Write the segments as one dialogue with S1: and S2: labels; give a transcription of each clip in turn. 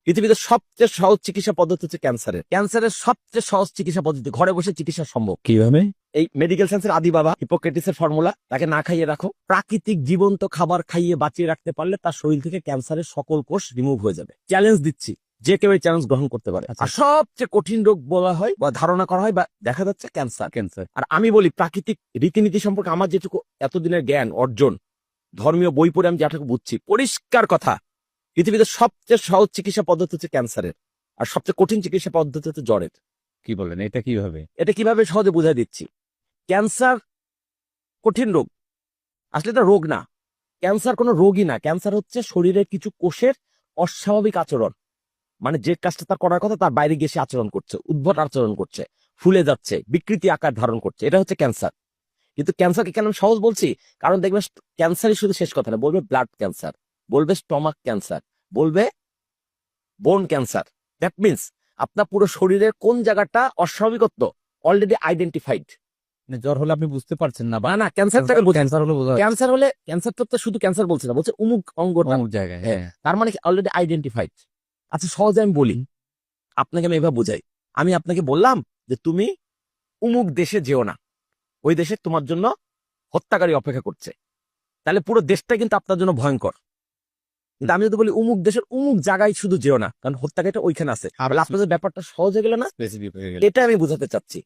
S1: পৃথিবীতে সবচেয়ে সহজ চিকিৎসা পদ্ধতি হচ্ছে ক্যান্সারের সবচেয়ে সহজ চিকিৎসা পদ্ধতি, ঘরে বসে চিকিৎসা সম্ভব।
S2: কিভাবে?
S1: এই মেডিকেল সায়েন্সের আদি বাবা হিপোক্রেটিসের ফর্মুলা, তাকে না খাইয়ে রাখো, প্রাকৃতিক জীবন্ত খাবার খাইয়ে বাঁচিয়ে রাখতে পারলে তার শরীর থেকে ক্যান্সারের সকল কোষ রিমুভ হয়ে যাবে। চ্যালেঞ্জ দিচ্ছি, যে কেউ এই চ্যালেঞ্জ গ্রহণ করতে পারে। আর সবচেয়ে কঠিন রোগ বলা হয় বা ধারণা করা হয় বা দেখা যাচ্ছে ক্যান্সার। আর আমি বলি প্রাকৃতিক রীতিনীতি সম্পর্কে আমার যেটুকু এতদিনের জ্ঞান অর্জন, ধর্মীয় বই পড়ে আমি যেটুকু বুঝছি, পরিষ্কার কথা, পৃথিবীতে সবচেয়ে সহজ চিকিৎসা পদ্ধতি হচ্ছে ক্যান্সারের, আর সবচেয়ে কঠিন চিকিৎসা পদ্ধতি হচ্ছে জ্বরের।
S2: কি বলেন, এটা কিভাবে?
S1: এটা কিভাবে সহজে বুঝাই দিচ্ছি। ক্যান্সার কঠিন রোগ, আসলে এটা রোগ না। ক্যান্সার কোনো রোগই না, ক্যান্সার হচ্ছে শরীরের কিছু কোষের অস্বাভাবিক আচরণ। মানে যে কাজটা তার করার কথা তার বাইরে গিয়ে সে আচরণ করছে, উদ্ভট আচরণ করছে, ফুলে যাচ্ছে, বিকৃতি আকার ধারণ করছে, এটা হচ্ছে ক্যান্সার। কিন্তু ক্যান্সারকে কেন আমি সহজ বলছি, কারণ দেখবে ক্যান্সারই শুধু শেষ কথা না, বলবে ব্লাড ক্যান্সার, বলবে স্টমাক ক্যান্সার, বলবে বোন ক্যান্সার। দ্যাট মিনস আপনার পুরো শরীরের কোন জায়গাটা অস্বাভাবিকত্ব অলরেডি আইডেন্টিফাইড।
S2: জ্বর হলে আপনি বুঝতে পারছেন না, বা
S1: না ক্যান্সারটাকে
S2: ক্যান্সার হলে বোঝা
S1: ক্যান্সার তো শুধু ক্যান্সার বলছে না, বলছে অমুক অঙ্গটা,
S2: অমুক জায়গায়।
S1: হ্যাঁ, তার মানে অলরেডি আইডেন্টিফাইড। আচ্ছা সহজে আমি বলি, আপনাকে আমি এভাবে বুঝাই। আমি আপনাকে বললাম যে তুমি অমুক দেশে যেও না, ওই দেশে তোমার জন্য হত্যাকারী অপেক্ষা করছে, তাহলে পুরো দেশটা কিন্তু আপনার জন্য ভয়ঙ্কর। কিন্তু আমি যদি বলি অমুক দেশের অমুক জায়গায় শুধু যেও না, কারণ হত্যাকারীটা ওইখানে আছে, তাহলে আপনাদের ব্যাপারটা সহজ হয়ে গেল না?
S2: স্পেসিফিক হয়ে গেল।
S1: এটা আমি বোঝাতে চাচ্ছি।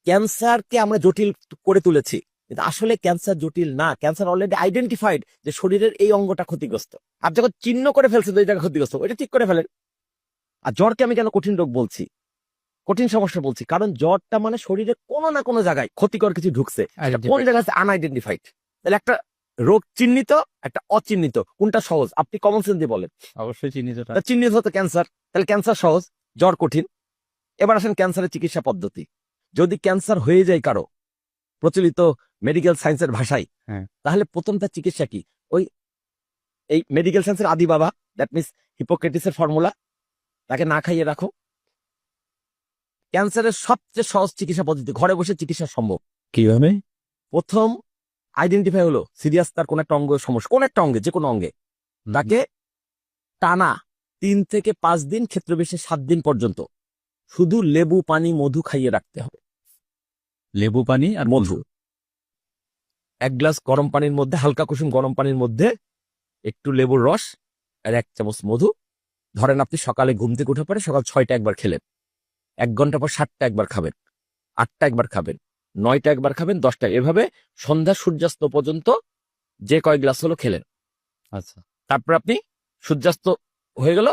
S1: ক্যান্সারকে আমরা জটিল করে তুলেছি, কিন্তু আসলে ক্যান্সার জটিল না। ক্যান্সার অলরেডি আইডেন্টিফাইড যে শরীরের এই অঙ্গটা ক্ষতিগ্রস্ত। আর যখন চিহ্ন করে ফেলছে যে এই জায়গা ক্ষতিগ্রস্ত, ওইটা ঠিক করে ফেলেন। আর জ্বরকে আমি কেন কঠিন রোগ বলছি, কঠিন সমস্যা বলছি, কারণ জ্বরটা মানে শরীরে কোনো না কোনো জায়গায় ক্ষতিকর কিছু ঢুকছে, কোন জায়গায় আছে আনআইডেন্টিফাইড। তাহলে একটা রোগ চিহ্নিত, একটা অচিহ্নিত, কোনটা সহজ? আপনি কমন সেন্স দিয়ে বলেন।
S2: অবশ্যই চিহ্নিতটা।
S1: চিহ্নিত হতো ক্যান্সার, তাহলে ক্যান্সার সহজ, জ্বর কঠিন। এবার আসেন ক্যান্সারের চিকিৎসা পদ্ধতি। যদি ক্যান্সার হয়ে যায় কারো, প্রচলিত মেডিকেল সায়েন্সের ভাষায়,
S2: হ্যাঁ,
S1: তাহলে প্রথম তার চিকিৎসা কি? ওই এই মেডিকেল সায়েন্সের আদি বাবা, দ্যাট মিনস হিপোক্রেটিসের ফর্মুলা, তাকে না খাইয়ে রাখো। ক্যান্সারের সবচেয়ে সহজ চিকিৎসা পদ্ধতি, ঘরে বসে চিকিৎসা সম্ভব।
S2: কিভাবে?
S1: প্রথম আইডেন্টিফাই হলো সিরিয়াস তার কোন একটা অঙ্গ সমস্যা, কোন একটা অঙ্গে, যে কোনো অঙ্গে, তাকে টানা 3 থেকে 5 দিন, ক্ষেত্র বিশেষে 7 দিন পর্যন্ত শুধু লেবু পানি মধু খাইয়ে রাখতে হবে।
S2: লেবু পানি আর
S1: মধু 1 গ্লাস গরম পানির মধ্যে, হালকা কুসুম গরম পানির মধ্যে একটু লেবুর রস আর 1 চামচ মধু। ধরেন আপনি সকালে ঘুম থেকে উঠে পরে সকাল 6টা একবার খেলেন, 1 ঘন্টা পর 7টা একবার খাবেন, 8টা একবার খাবেন, 9টা একবার খাবেন, 10টা, এভাবে সন্ধ্যা সূর্যাস্ত পর্যন্ত যে কয় গ্লাস হলো খেলেন।
S2: আচ্ছা,
S1: তারপর আপনি সূর্যাস্ত হয়ে গেল,